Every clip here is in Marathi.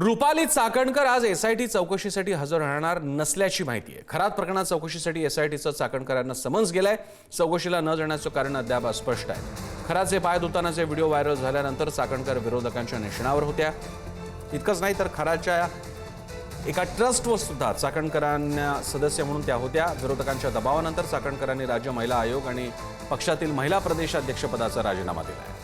रुपाली चाकणकर आज एसआयटी चौकशीसाठी हजर राहणार नसल्याची माहिती आहे। खरात प्रकरणात चौकशीसाठी एसआयटीचं चाकणकरांना समन्स गेलाय। चौकशीला न जाण्याचं कारण अद्याप अस्पष्ट आहे। खराचे पाय धुतानाचे व्हिडिओ व्हायरल झाल्यानंतर चाकणकर विरोधकांच्या निशाणावर होत्या। इतकंच नाही तर खराच्या एका ट्रस्टवर सुद्धा चाकणकरांना सदस्य म्हणून त्या होत्या। विरोधकांच्या दबावानंतर चाकणकरांनी राज्य महिला आयोग आणि पक्षातील महिला प्रदेशाध्यक्षपदाचा राजीनामा दिला आहे।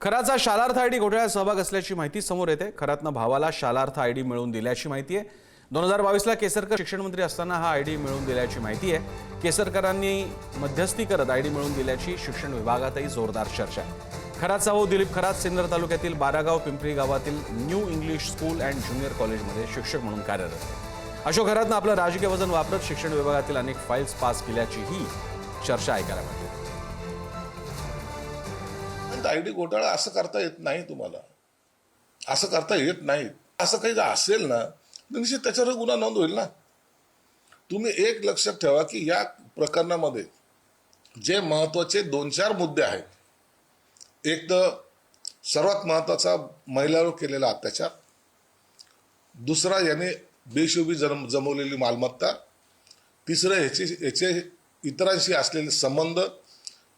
खराचा शालार्थ आयडी घोटाळ्यात सहभाग असल्याची माहिती समोर येते। खरातनं भावाला शालार्थ आयडी मिळवून दिल्याची माहिती आहे। 2022ला केसरकर शिक्षण मंत्री असताना हा आयडी मिळवून दिल्याची माहिती आहे। केसरकरांनी मध्यस्थी करत आयडी मिळवून दिल्याची शिक्षण विभागातही जोरदार चर्चा आहे। खराचा भाऊ दिलीप खरात सिन्नर तालुक्यातील बारागाव पिंपरी गावातील new English school and junior कॉलेजमध्ये शिक्षक म्हणून कार्यरत आहे। अशोक खरातनं आपलं राजकीय वजन वापरत शिक्षण विभागातील अनेक फाईल्स पास केल्याचीही चर्चा ऐकायला मिळते। आयडी घोटाळा असं करता येत नाही, तुम्हाला असं करता येत नाही। असं काही असेल ना तर निश्चित त्याच्यावर गुन्हा नोंद होईल ना। तुम्ही एक लक्षात ठेवा की या प्रकरणामध्ये जे महत्वाचे 2-4 मुद्दे आहेत, एक तर सर्वात महत्वाचा महिलांवर केलेला अत्याचार, दुसरा याने बेशुभी जमवलेली मालमत्ता, तिसरं याचे इतरांशी असलेले संबंध,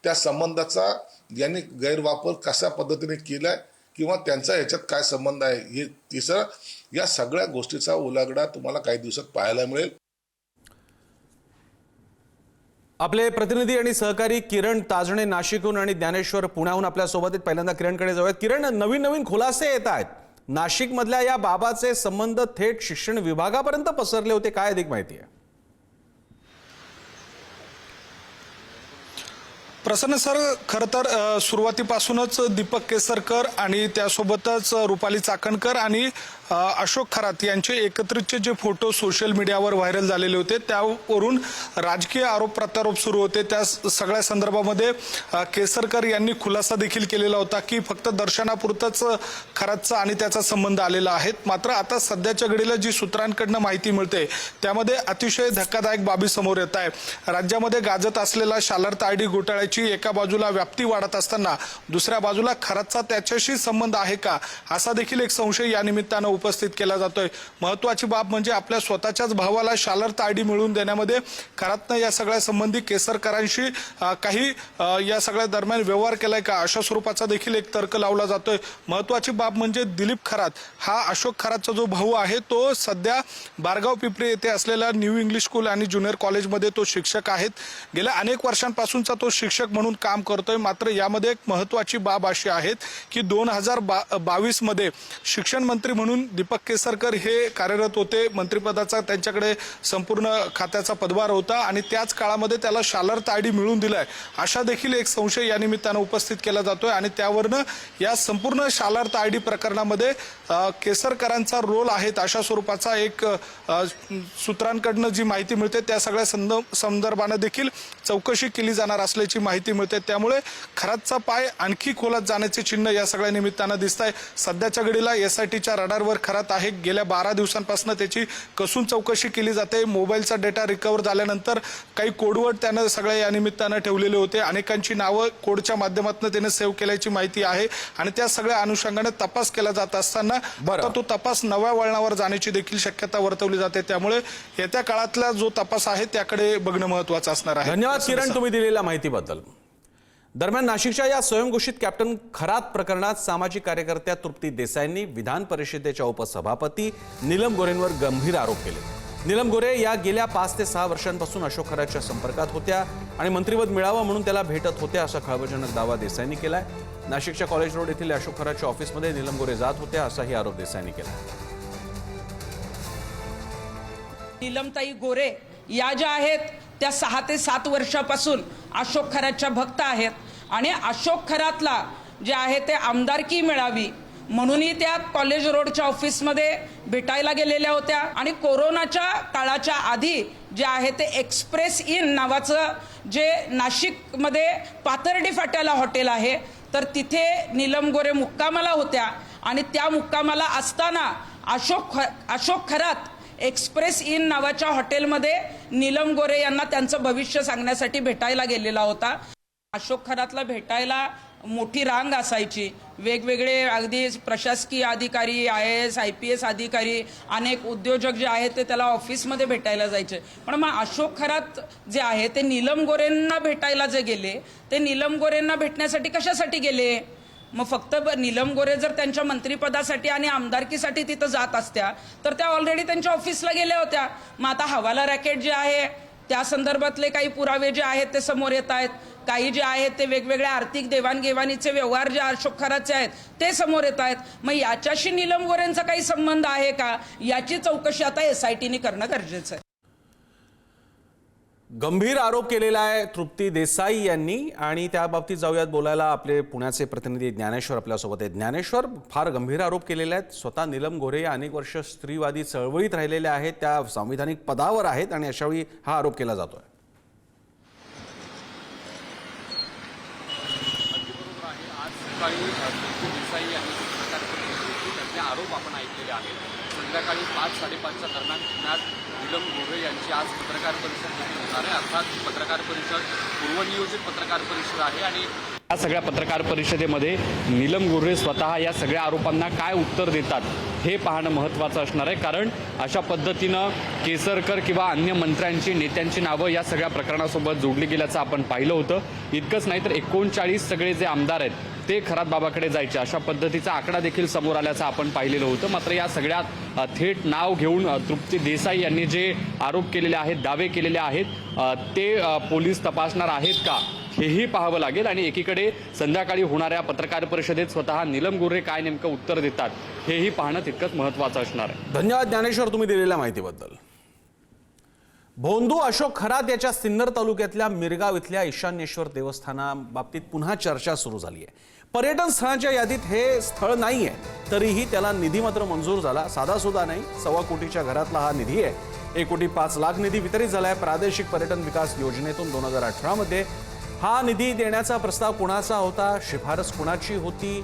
त्या संबंधाचा यांनी गैरवापर कशा पद्धतीने केलाय किंवा त्यांचा याच्यात काय संबंध आहे, हे तिसरं, या सगळ्या गोष्टीचा उलगडा तुम्हाला काही दिवसात पाहायला मिळेल। आपले प्रतिनिधी आणि सहकारी किरण ताजणे नाशिकहून आणि ज्ञानेश्वर पुण्याहून आपल्या सोबत आहेत। पहिल्यांदा किरणकडे जाऊयात। किरण, नवीन खुलासे येत आहेत। नाशिक मधल्या या बाबाचे संबंध थेट शिक्षण विभागापर्यंत पसरले होते, काय अधिक माहिती आहे? प्रसन्न सर, खरं तर सुरुवातीपासूनच दीपक केसरकर आणि त्यासोबतच रुपाली चाकणकर आणि अशोक खरात यांचे एकत्रितचे जे फोटो सोशल मीडियावर व्हायरल झालेले होते, त्यावरून राजकीय आरोप प्रत्यारोप सुरू होते। त्या सगळ्या संदर्भामध्ये केसरकर यांनी खुलासा देखील केलेला होता की फक्त दर्शनापुरतच खरातचा आणि त्याचा संबंध आलेला आहे। मात्र आता सध्याच्या घडीला जी सूत्रांकडनं माहिती मिळते त्यामध्ये अतिशय धक्कादायक बाबी समोर येत आहे। राज्यामध्ये गाजत असलेला शालार्थ आयडी घोटाळ्याची एका बाजूला व्याप्ती वाढत असताना दुसऱ्या बाजूला खरातचा त्याच्याशी संबंध आहे का, असा देखील एक संशय या निमित्तानं उपस्थित केला जातोय। महत्वाची बाब म्हणजे आपल्या स्वतःच्याच भावाला शालार्थ आयडी मिळवून देण्यामध्ये खरातनं या सगळ्या संबंधी केसरकरांशी काही या सगळ्या दरम्यान व्यवहार केलाय का, अशा स्वरूपाचा देखील एक तर्क लावला जातोय। महत्वाची बाब म्हणजे दिलीप खरात हा अशोक खरातचा जो भाऊ आहे तो सध्या बारगाव पिंपरी येथे असलेल्या न्यू इंग्लिश स्कूल आणि ज्युनियर कॉलेजमध्ये तो शिक्षक आहेत। गेल्या अनेक वर्षांपासूनचा तो शिक्षक म्हणून काम करतोय। मात्र यामध्ये एक महत्वाची बाब अशी आहे की 2022 मध्ये शिक्षण मंत्री म्हणून दीपक केसरकर हे कार्यरत होते। मंत्रिपदाचा त्यांच्याकडे संपूर्ण खात्याचा पदभार होता आणि त्याच काळामध्ये त्याला शालार्थ आयडी मिळवून दिलाय, अशा देखील एक संशय या निमित्तानं उपस्थित केला जातोय। आणि त्यावरनं या संपूर्ण शालार्थ आयडी प्रकरणामध्ये केसरकरांचा रोल आहे अशा स्वरूपाचा एक सूत्रांकडनं जी माहिती मिळते त्या सगळ्या संदर्भाने देखील चौकशी केली जाणार असल्याची माहिती मिळते। त्यामुळे खरातचा पाय आणखी खोलात जाण्याचे चिन्ह या सगळ्या निमित्तानं दिसत आहे। सध्याच्या घडीला एसआयटीच्या रडारवर खरात आहे। गेल्या 12 दिवसांपासून त्याची कसून चौकशी केली जाते। मोबाईलचा डेटा रिकव्हर झाल्यानंतर काही कोडवर्ड त्यानं सगळ्या या निमित्तानं ठेवलेले होते। अनेकांची नावं कोडच्या माध्यमातून त्याने सेव्ह केल्याची माहिती आहे आणि त्या सगळ्या अनुषंगाने तपास केला जात असताना आता तो तपास नव्या वळणावर जाण्याची देखील शक्यता वर्तवली जाते। त्यामुळे येत्या काळातला जो तपास आहे त्याकडे बघणं महत्त्वाचं असणार आहे। धन्यवाद किरण, तुम्ही दिलेल्या माहितीबद्दल। दरम्यान नाशिकच्या या स्वयंघोषित कॅप्टन खरात प्रकरणात सामाजिक कार्यकर्त्या तृप्ती देसाईंनी विधान परिषदेच्या उपसभापती नीलम गोरेंवर गंभीर आरोप केले। नीलम गोरे या गेल्या 5 ते 6 वर्षांपासून अशोक खरातच्या संपर्कात होत्या आणि मंत्रिपद मिळावं म्हणून त्याला भेटत होत्या, असा खळबळजनक दावा देसाईंनी केलाय। नाशिकच्या कॉलेज रोड येथील अशोक खरातच्या ऑफिसमध्ये नीलम गोरे जात होत्या, असाही आरोप देसाईंनी केला। नीलमताई गोरे या ज्या आहेत त्या 6 ते 7 वर्षापासून अशोक खरातच्या भक्त आहेत आणि अशोक खरातला जे आहे ते आमदारकी मिळावी म्हणूनही त्या कॉलेज रोडच्या ऑफिसमध्ये भेटायला गेलेल्या होत्या। आणि कोरोनाच्या काळाच्या आधी जे आहे ते एक्सप्रेस इन नावाचं जे नाशिकमध्ये पाथर्डी फाट्याला हॉटेल आहे, तर तिथे नीलम गोरे मुक्कामाला होत्या आणि त्या मुक्कामाला असताना अशोक खरात एक्सप्रेस इन नावाच्या हॉटेलमध्ये नीलम गोरे यांना त्यांचं भविष्य सांगण्यासाठी भेटायला गेलेला होता। अशोक खरातला भेटायला मोठी रांग असायची, वेगवेगळे अगदी प्रशासकीय अधिकारी, IAS IPS अधिकारी, अनेक उद्योजक जे आहेत ते त्याला ऑफिसमध्ये भेटायला जायचे. पण मग अशोक खरात जे आहे ते नीलम गोरेंना भेटायला जे गेले, ते नीलम गोरेंना भेटण्यासाठी कशासाठी गेले? मग फक्त नीलम गोरे जर त्यांच्या मंत्रिपदासाठी आणि आमदारकीसाठी तिथं जात असत्या तर त्या ऑलरेडी त्यांच्या ऑफिसला गेल्या होत्या. मग आता हवाला रॅकेट जे आहे त्या संदर्भातले काही पुरावे जे आहेत ते समोर येत आहेत, काही जे आहेत ते वेगवेगळ्या आर्थिक देवाणघेवाणीचे व्यवहार जे अशोक खरातचे आहेत ते समोर येत आहेत. मग याच्याशी नीलम गोरेंचा काही संबंध आहे का, याची चौकशी आता SITने करणं गरजेचं आहे. गंभीर आरोप केलेला आहे तृप्ती देसाई यांनी, आणि त्या बाबतीत जाऊयात बोलायला. आपले पुण्याचे प्रतिनिधी ज्ञानेश्वर आपल्यासोबत आहेत. ज्ञानेश्वर, फार गंभीर आरोप केलेले आहेत. स्वतः नीलम गोरे या अनेक वर्ष स्त्रीवादी चळवळीत राहिलेल्या आहेत, त्या संविधानिक पदावर आहेत, आणि अशावेळी हा आरोप केला जातोय. आज सकाळी तृप्ती देसाई यांनी पत्रकार परिषद घेतली. त्यातले आरोप आपण ऐकलेले आहेत. संध्याकाळी 5-5:30च्या दरम्यान पुण्यात नीलम गोरे यांची आज पत्रकार परिषद देखील होणार आहे. अर्थात ही पत्रकार परिषद पूर्वनियोजित पत्रकार परिषद आहे आणि या सगळ्या पत्रकार परिषदेमध्ये नीलम गोरे स्वतः या सगळ्या आरोपांना काय उत्तर देतात हे पाहणं महत्त्वाचं असणार आहे. कारण अशा पद्धतीनं केसरकर किंवा अन्य मंत्र्यांची, नेत्यांची नावं या सगळ्या प्रकरणासोबत जोडली गेल्याचं आपण पाहिलं होतं. इतकंच नाही तर 39 सगळे जे आमदार आहेत ते खरात बाबाकडे जायचे, अशा पद्धतीचा आकडा देखील समोर आल्याचं आपण पाहिलेलं होतं. मात्र या सगळ्यात थेट नाव घेऊन तृप्ती देसाई यांनी जे आरोप केलेले आहेत, दावे केलेले आहेत, ते पोलीस तपासणार आहेत का हेही पाहावं लागेल. आणि एकीकडे संध्याकाळी होणाऱ्या पत्रकार परिषदेत स्वतः नीलम गोरे काय नेमकं उत्तर देतात हेही पाहणं तितकंच महत्त्वाचं असणार आहे. धन्यवाद ज्ञानेश्वर, तुम्ही दिलेल्या माहितीबद्दल. भोंदू अशोक खरात याच्या सिन्नर तालुक्यातल्या मिरगाव इथल्या ईशान्येश्वर देवस्थानाबाबतीत पुन्हा चर्चा सुरू झाली आहे. पर्यटन स्थळांच्या यादीत हे स्थळ नाहीये, तरीही त्याला निधी मात्र मंजूर झाला. साधा सुद्धा नाही, 1.25 कोटीच्या घरातला हा निधी आहे. 1,05,00,000 निधी वितरित झालाय. प्रादेशिक पर्यटन विकास योजनेतून 2018 मध्ये हा निधी देण्याचा प्रस्ताव कुणाचा होता, शिफारस कुणाची होती,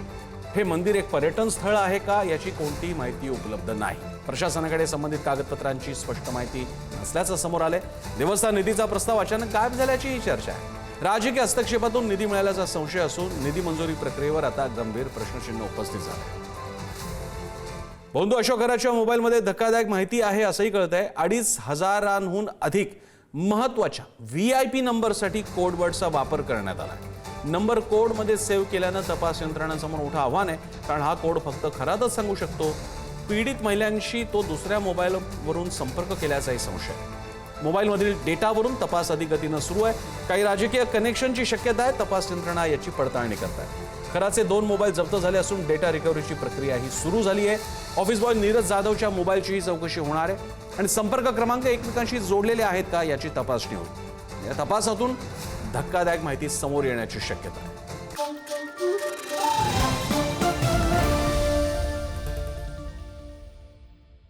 हे मंदिर एक पर्यटन स्थळ आहे का, याची कोणतीही माहिती उपलब्ध नाही. प्रशासनाकडे संबंधित कागदपत्रांची स्पष्ट माहिती नसल्याचं समोर आलंय. देवस्थान निधीचा प्रस्ताव अचानक गायब झाल्याची चर्चा आहे. राजकीय हस्तक्षेपातून निधी मिळाल्याचा संशय असून निधी मंजुरी प्रक्रियेवर आता गंभीर प्रश्नचिन्ह उपस्थित झाले. भोंदू अशोक खरातच्या मोबाईलमध्ये धक्कादायक माहिती आहे असंही कळत आहे. 2,500 अधिक महत्वाच्या VIP नंबरसाठी कोडवर्डचा वापर करण्यात आला. नंबर कोडमध्ये सेव्ह केल्यानं तपास यंत्रणांसमोर मोठं आव्हान आहे, कारण हा कोड फक्त खरातच सांगू शकतो. पीडित महिलांशी तो दुसऱ्या मोबाईलवरून संपर्क केल्याचाही संशय. मोबाईलमधील डेटावरून तपास अधिक गतीनं सुरू आहे. काही राजकीय कनेक्शनची शक्यता आहे. तपास यंत्रणा याची पडताळणी करत आहे. खराचे 2 मोबाईल जप्त झाले असून डेटा रिकव्हरीची प्रक्रियाही सुरू झाली आहे. ऑफिस बॉय नीरज जाधवच्या मोबाईलचीही चौकशी होणार आहे आणि संपर्क क्रमांक एकमेकांशी जोडलेले आहेत का याची तपासणी होईल. या तपासातून धक्कादायक माहिती समोर येण्याची शक्यता आहे.